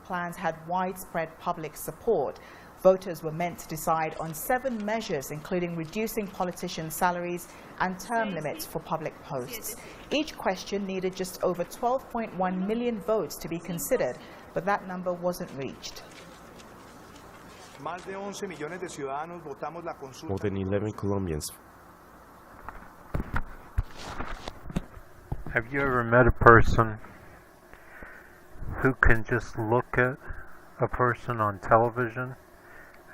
plans had widespread public support. Voters were meant to decide on 7 measures, including reducing politicians' salaries and term limits for public posts. Each question needed just over 12.1 million votes to be considered, but that number wasn't reached. More than 11 Colombians. Have you ever met a person who can just look at a person on television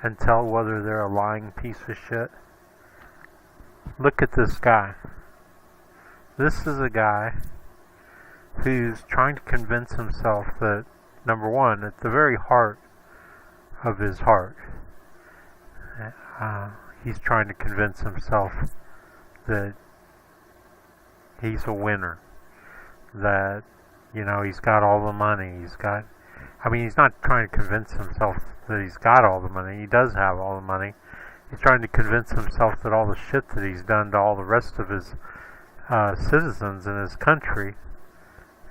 and tell whether they're a lying piece of shit? Look at this guy. This is a guy who's trying to convince himself that, number one, at the very heart of his heart, he's trying to convince himself that he's a winner, that, you know, he's got all the money, he's not trying to convince himself that he's got all the money. He does have all the money. He's trying to convince himself that all the shit that he's done to all the rest of his citizens in his country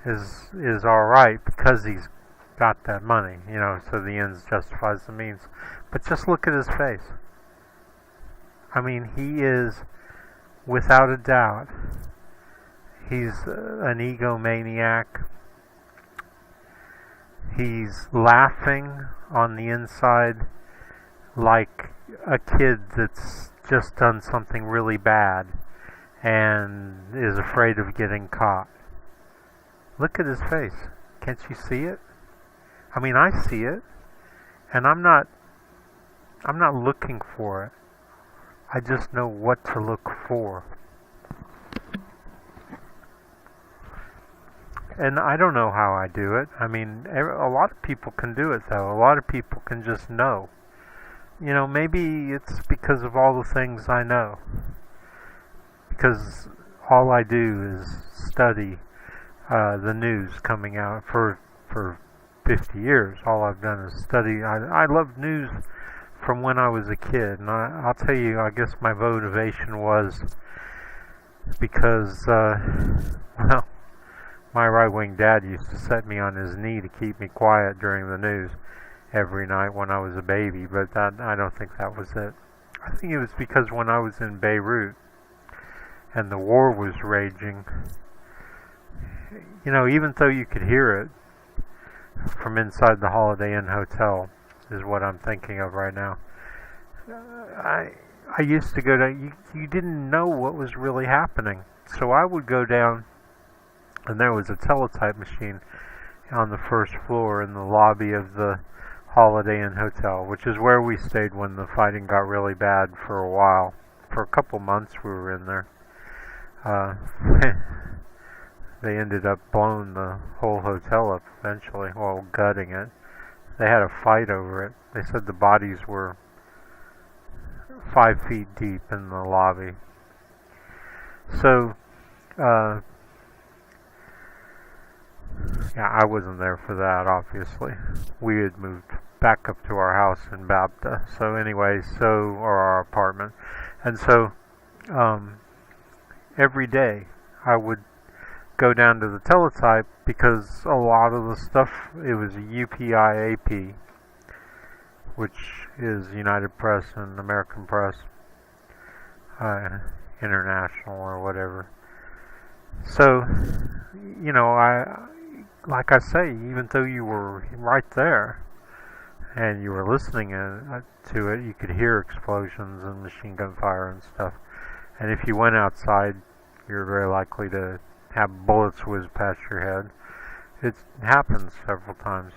is alright because he's got that money, you know, so the ends justifies the means. But just look at his face. I mean, he is, without a doubt, he's an egomaniac. He's laughing on the inside like a kid that's just done something really bad and is afraid of getting caught. Look at his face. Can't you see it? I mean, I see it, and I'm not looking for it. I just know what to look for. And I don't know how I do it. I mean, a lot of people can do it, though. A lot of people can just know. You know, maybe it's because of all the things I know. Because all I do is study the news coming out for 50 years. All I've done is study. I loved news from when I was a kid. And I'll tell you, I guess my motivation was because, well, my right-wing dad used to set me on his knee to keep me quiet during the news every night when I was a baby, but I don't think that was it. I think it was because when I was in Beirut and the war was raging, you know, even though you could hear it from inside the Holiday Inn Hotel, is what I'm thinking of right now. I used to go down, you didn't know what was really happening, so I would go down, and there was a teletype machine on the first floor in the lobby of the Holiday Inn Hotel, which is where we stayed when the fighting got really bad for a while. For a couple months we were in there. They ended up blowing the whole hotel up eventually, well, gutting it. They had a fight over it. They said the bodies were 5 feet deep in the lobby. So, yeah, I wasn't there for that, obviously. We had moved back up to our house in Babda. So anyway, or our apartment. And so, every day I would go down to the teletype because a lot of the stuff, it was a UPIAP, which is United Press and American Press, International or whatever. So, you know, like I say, even though you were right there and you were listening to it, you could hear explosions and machine gun fire and stuff. And if you went outside, you're very likely to have bullets whiz past your head. It happens several times,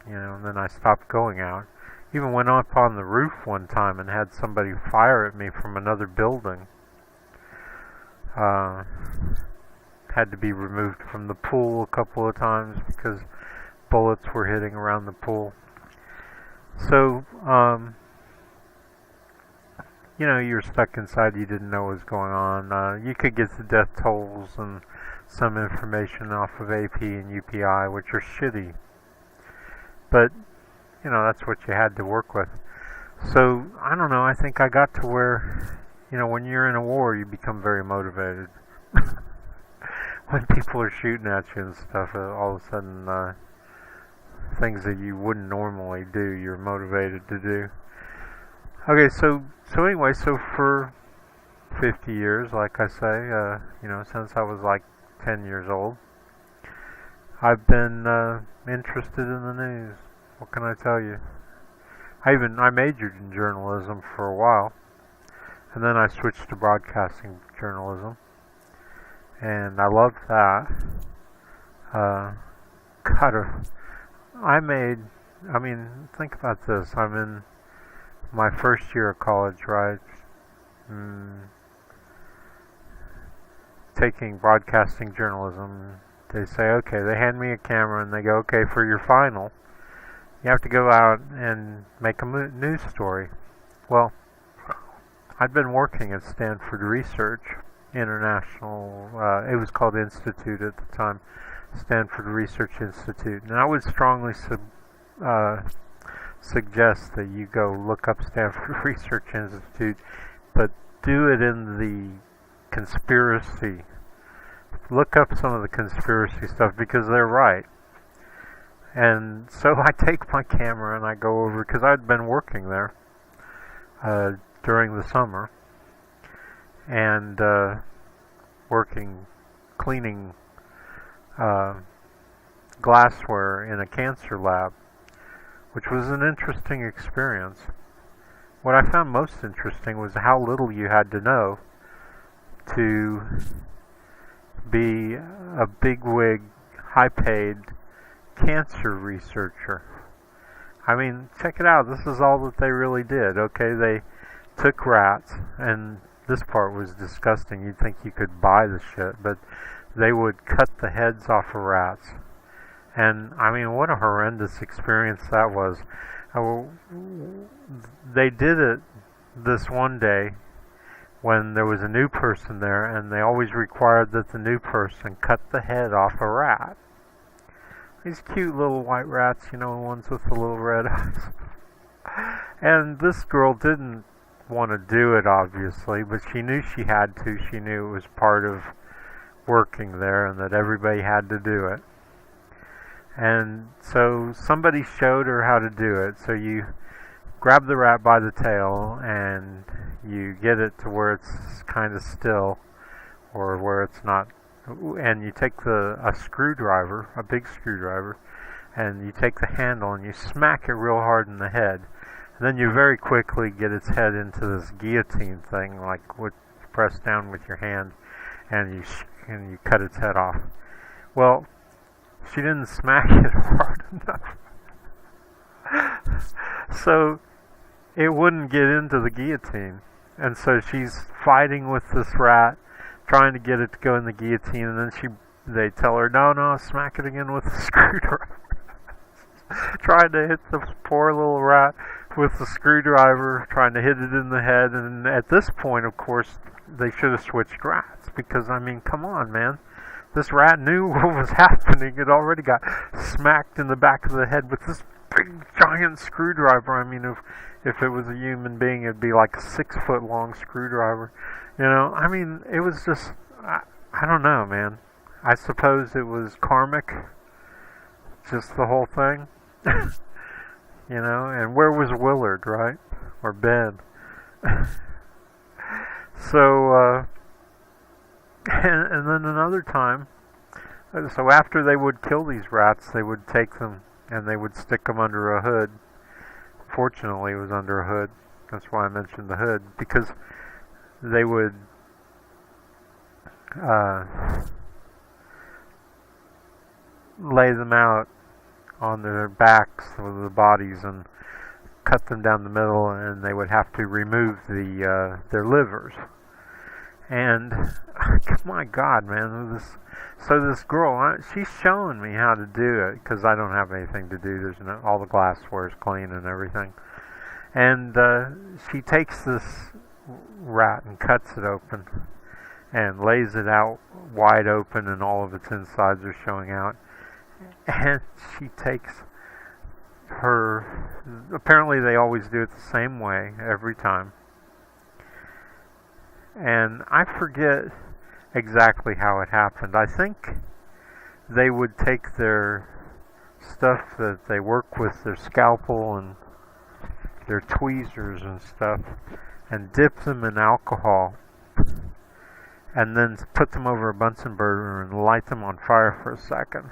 you know, and then I stopped going out. Even went up on the roof one time and had somebody fire at me from another building. Had to be removed from the pool a couple of times because bullets were hitting around the pool. So, you know, you were stuck inside, you didn't know what was going on. You could get the death tolls and some information off of AP and UPI, which are shitty. But, you know, that's what you had to work with. So, I don't know, I think I got to where, you know, when you're in a war, you become very motivated. When people are shooting at you and stuff, all of a sudden, things that you wouldn't normally do, you're motivated to do. Okay, so anyway, so for 50 years, like I say, since I was like 10 years old, I've been interested in the news. What can I tell you? I majored in journalism for a while, and then I switched to broadcasting journalism, and I loved that. Think about this. I'm in my first year of college, right? Taking broadcasting journalism. They say, okay, they hand me a camera and they go, okay, for your final, you have to go out and make a news story. Well, I'd been working at Stanford Research International, it was called Institute at the time, Stanford Research Institute, and I would strongly suggest that you go look up Stanford Research Institute, but do it in the conspiracy. Look up some of the conspiracy stuff, because they're right. And so I take my camera and I go over, because I'd been working there during the summer, and cleaning glassware in a cancer lab, which was an interesting experience. What I found most interesting was how little you had to know to be a bigwig, high-paid cancer researcher. I mean, check it out. This is all that they really did. Okay, they took rats, and this part was disgusting. You'd think you could buy the shit, but they would cut the heads off of rats. And I mean, what a horrendous experience that was. They did it this one day when there was a new person there, and they always required that the new person cut the head off a rat. These cute little white rats, ones with the little red eyes. And this girl didn't want to do it, obviously, but she knew she had to. She knew it was part of working there and that everybody had to do it. And so somebody showed her how to do it. So you grab the rat by the tail and you get it to where it's kind of still, or where it's not, and you take a screwdriver, a big screwdriver, and you take the handle and you smack it real hard in the head. And then you very quickly get its head into this guillotine thing, like what you press down with your hand, and you cut its head off. Well, she didn't smack it hard enough. So it wouldn't get into the guillotine. And so she's fighting with this rat, trying to get it to go in the guillotine, and then they tell her, no, smack it again with the screwdriver. Trying to hit the poor little rat with the screwdriver, trying to hit it in the head. And at this point, of course, they should have switched rats, because, I mean, come on, man. This rat knew what was happening. It already got smacked in the back of the head with this big, giant screwdriver. I mean, if it was a human being, it'd be like a 6-foot-long screwdriver. I mean, it was just, I don't know, man. I suppose it was karmic, just the whole thing. And where was Willard, right? Or Ben? So, and then another time, so after they would kill these rats, they would take them and they would stick them under a hood. Fortunately, it was under a hood. That's why I mentioned the hood, because they would lay them out on their backs with the bodies and cut them down the middle, and they would have to remove their livers. And my God, man, this girl, she's showing me how to do it, because I don't have anything to do. All the glassware is clean and everything. And she takes this rat and cuts it open and lays it out wide open, and all of its insides are showing out. And she takes apparently they always do it the same way every time. And I forget exactly how it happened. I think they would take their stuff that they work with their scalpel and their tweezers and stuff, and dip them in alcohol, and then put them over a Bunsen burner and light them on fire for a second,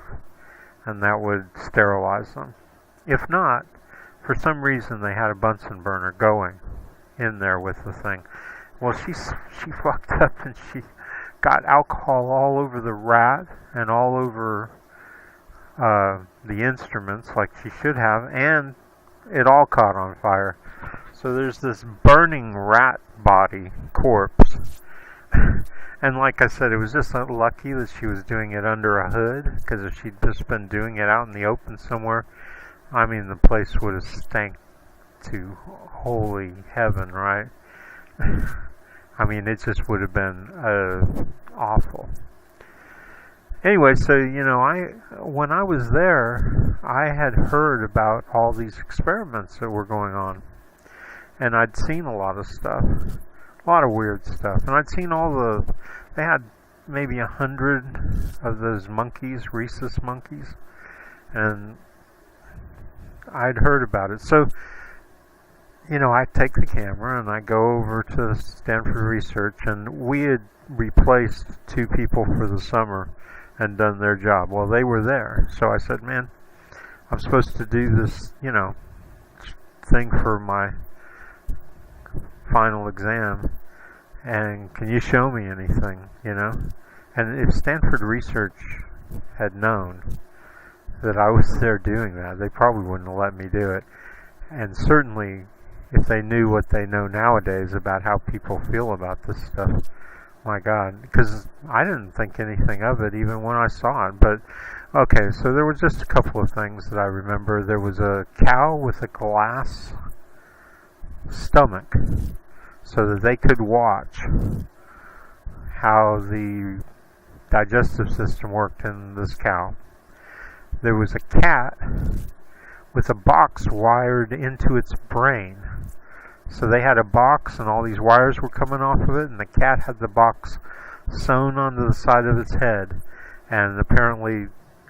and that would sterilize them. If not, for some reason they had a Bunsen burner going in there with the thing. Well, she fucked up and she got alcohol all over the rat and all over the instruments like she should have, and it all caught on fire. So there's this burning rat body corpse. And like I said, it was just lucky that she was doing it under a hood, because if she'd just been doing it out in the open somewhere, I mean, the place would have stank to holy heaven, right? I mean, it just would have been awful. Anyway, so, you know, when I was there, I had heard about all these experiments that were going on. And I'd seen a lot of stuff. A lot of weird stuff. And I'd seen they had maybe 100 of those monkeys, rhesus monkeys. And I'd heard about it. So, you know, I take the camera and I go over to Stanford Research, and we had replaced 2 people for the summer and done their job. Well, they were there. So I said, man, I'm supposed to do this, you know, thing for my final exam, and can you show me anything, you know? And if Stanford Research had known that I was there doing that, they probably wouldn't have let me do it. And certainly, if they knew what they know nowadays about how people feel about this stuff, my God, because I didn't think anything of it even when I saw it. But okay, so there were just a couple of things that I remember. There was a cow with a glass stomach, so that they could watch how the digestive system worked in this cow. There was a cat with a box wired into its brain. So they had a box and all these wires were coming off of it, and the cat had the box sewn onto the side of its head. And apparently,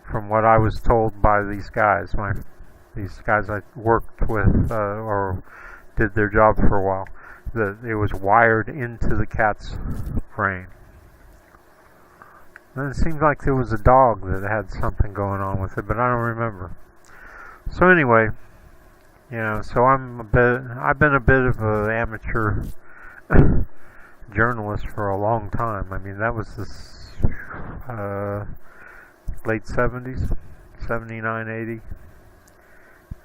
from what I was told by these guys I worked with or did their job for a while, that it was wired into the cat's brain. Then it seemed like there was a dog that had something going on with it, but I don't remember. So anyway, you know, so I've been a bit of an amateur journalist for a long time. I mean, that was this late 70s, 79, 80,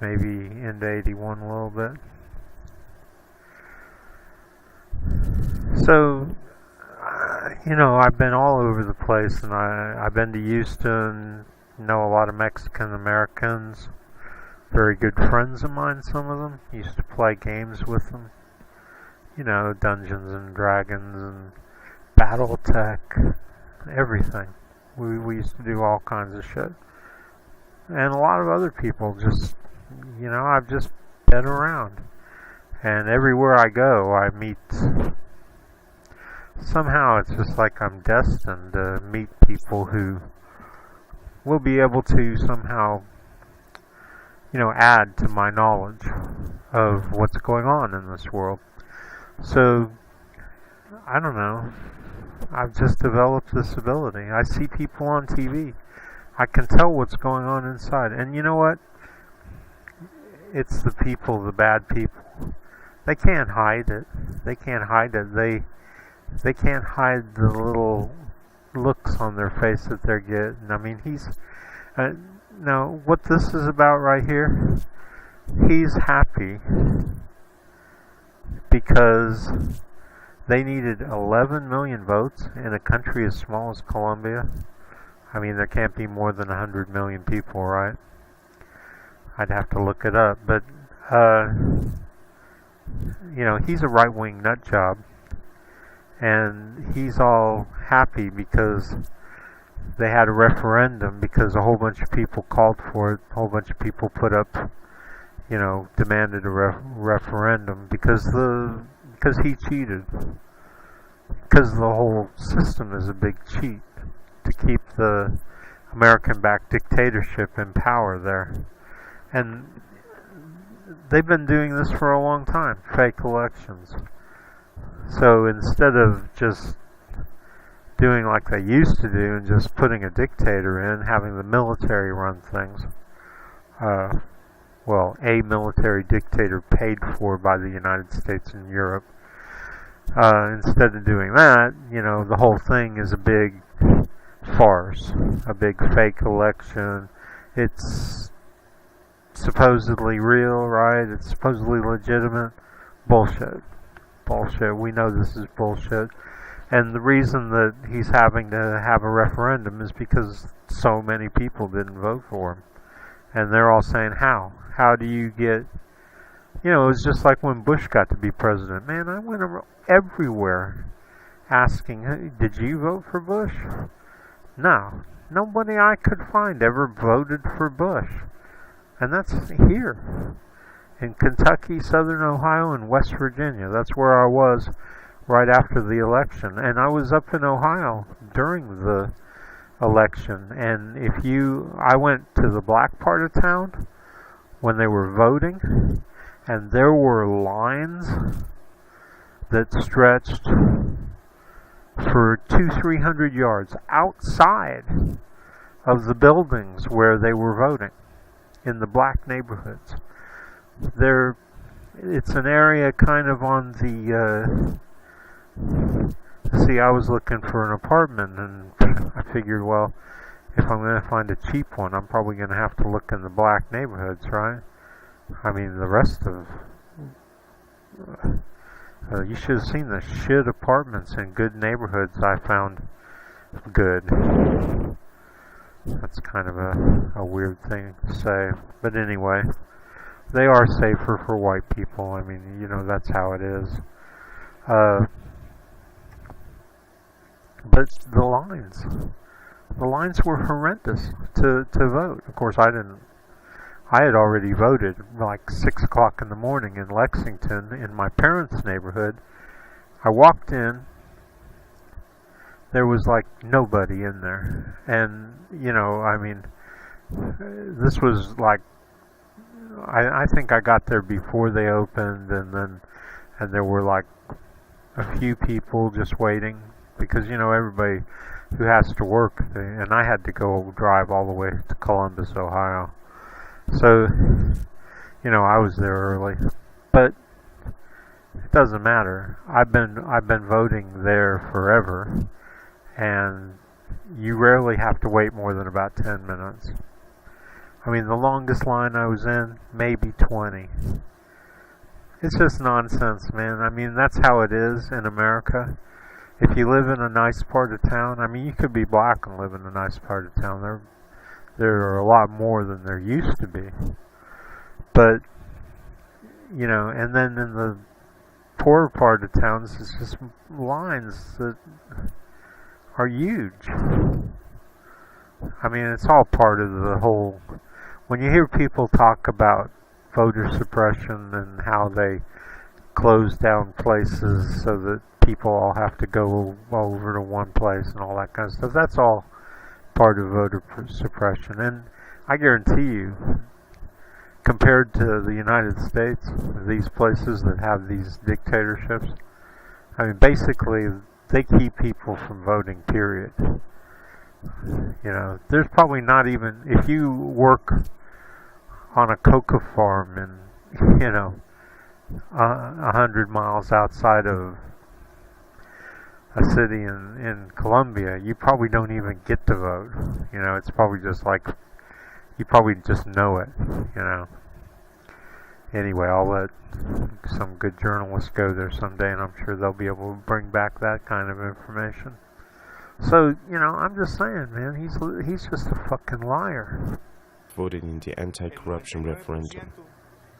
maybe into 81 a little bit. So, you know, I've been all over the place, and I've been to Houston, know a lot of Mexican Americans, very good friends of mine, some of them. Used to play games with them, you know, Dungeons and Dragons and Battletech, everything. We used to do all kinds of shit. And a lot of other people just, you know, I've just been around. And everywhere I go, I meet, somehow it's just like I'm destined to meet people who will be able to somehow, you know, add to my knowledge of what's going on in this world. So, I don't know, I've just developed this ability. I see people on TV. I can tell what's going on inside. And you know what? It's the people, the bad people. They can't hide it. They can't hide it. They can't hide the little looks on their face that they're getting. I mean, now, what this is about right here, he's happy because they needed 11 million votes in a country as small as Colombia. I mean, there can't be more than 100 million people, right? I'd have to look it up, but you know, he's a right-wing nut job, and he's all happy because they had a referendum, because a whole bunch of people called for it, a whole bunch of people put up, you know, demanded a referendum because he cheated, because the whole system is a big cheat to keep the American-backed dictatorship in power there. And they've been doing this for a long time, fake elections. So instead of just doing like they used to do and just putting a dictator in, having the military run things, well, a military dictator paid for by the United States and Europe, instead of doing that, you know, the whole thing is a big farce, a big fake election. It's supposedly real, right? It's supposedly legitimate. Bullshit. Bullshit. We know this is bullshit. And the reason that he's having to have a referendum is because so many people didn't vote for him. And they're all saying, how? How do you get... You know, it was just like when Bush got to be president. Man, I went everywhere asking, hey, did you vote for Bush? No. Nobody I could find ever voted for Bush. And that's here. In Kentucky, Southern Ohio, and West Virginia. That's where I was right after the election. And I was up in Ohio during the election. And I went to the black part of town when they were voting, and there were lines that stretched for 200-300 yards outside of the buildings where they were voting in the black neighborhoods. It's an area kind of on the see, I was looking for an apartment, and I figured, well, if I'm going to find a cheap one, I'm probably going to have to look in the black neighborhoods, right? I mean, the rest of... you should have seen the shit apartments in good neighborhoods I found good. That's kind of a weird thing to say. But anyway, they are safer for white people. I mean, you know, that's how it is. But the lines were horrendous to vote. Of course, I had already voted like 6 o'clock in the morning in Lexington in my parents' neighborhood. I walked in, there was like nobody in there. And, you know, I mean, this was like, I think I got there before they opened, and there were like a few people just waiting, because, you know, everybody who has to work, and I had to go drive all the way to Columbus, Ohio. So, you know, I was there early, but it doesn't matter. I've been voting there forever, and you rarely have to wait more than about 10 minutes. I mean, the longest line I was in, maybe 20. It's just nonsense, man. I mean, that's how it is in America. If you live in a nice part of town, I mean, you could be black and live in a nice part of town. There are a lot more than there used to be. But, you know, and then in the poorer part of towns, it's just lines that are huge. I mean, it's all part of the whole... When you hear people talk about voter suppression and how they close down places so that people all have to go over to one place and all that kind of stuff, that's all part of voter suppression. And I guarantee you, compared to the United States, these places that have these dictatorships, I mean, basically, they keep people from voting, period. You know, there's probably not even, if you work on a coca farm in, you know, 100 miles outside of a city in Colombia, you probably don't even get to vote. You know, it's probably just like, you probably just know it, you know. Anyway, I'll let some good journalists go there someday, and I'm sure they'll be able to bring back that kind of information. So, you know, I'm just saying, man, he's just a fucking liar. Voted in the anti-corruption referendum.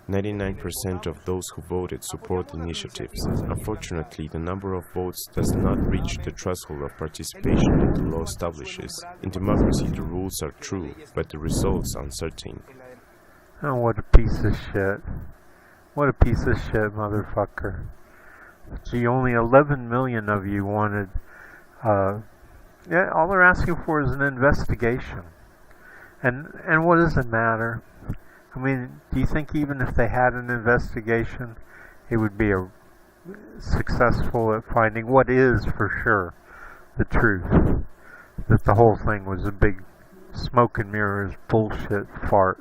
99% of those who voted support the initiatives. Unfortunately, the number of votes does not reach the threshold of participation that the law establishes. In democracy, the rules are true, but the results uncertain. Oh, what a piece of shit. What a piece of shit, motherfucker. Gee, only 11 million of you wanted... yeah, all they're asking for is an investigation. And what does it matter? I mean, do you think even if they had an investigation, it would be successful at finding what is for sure the truth? That the whole thing was a big smoke and mirrors bullshit fart.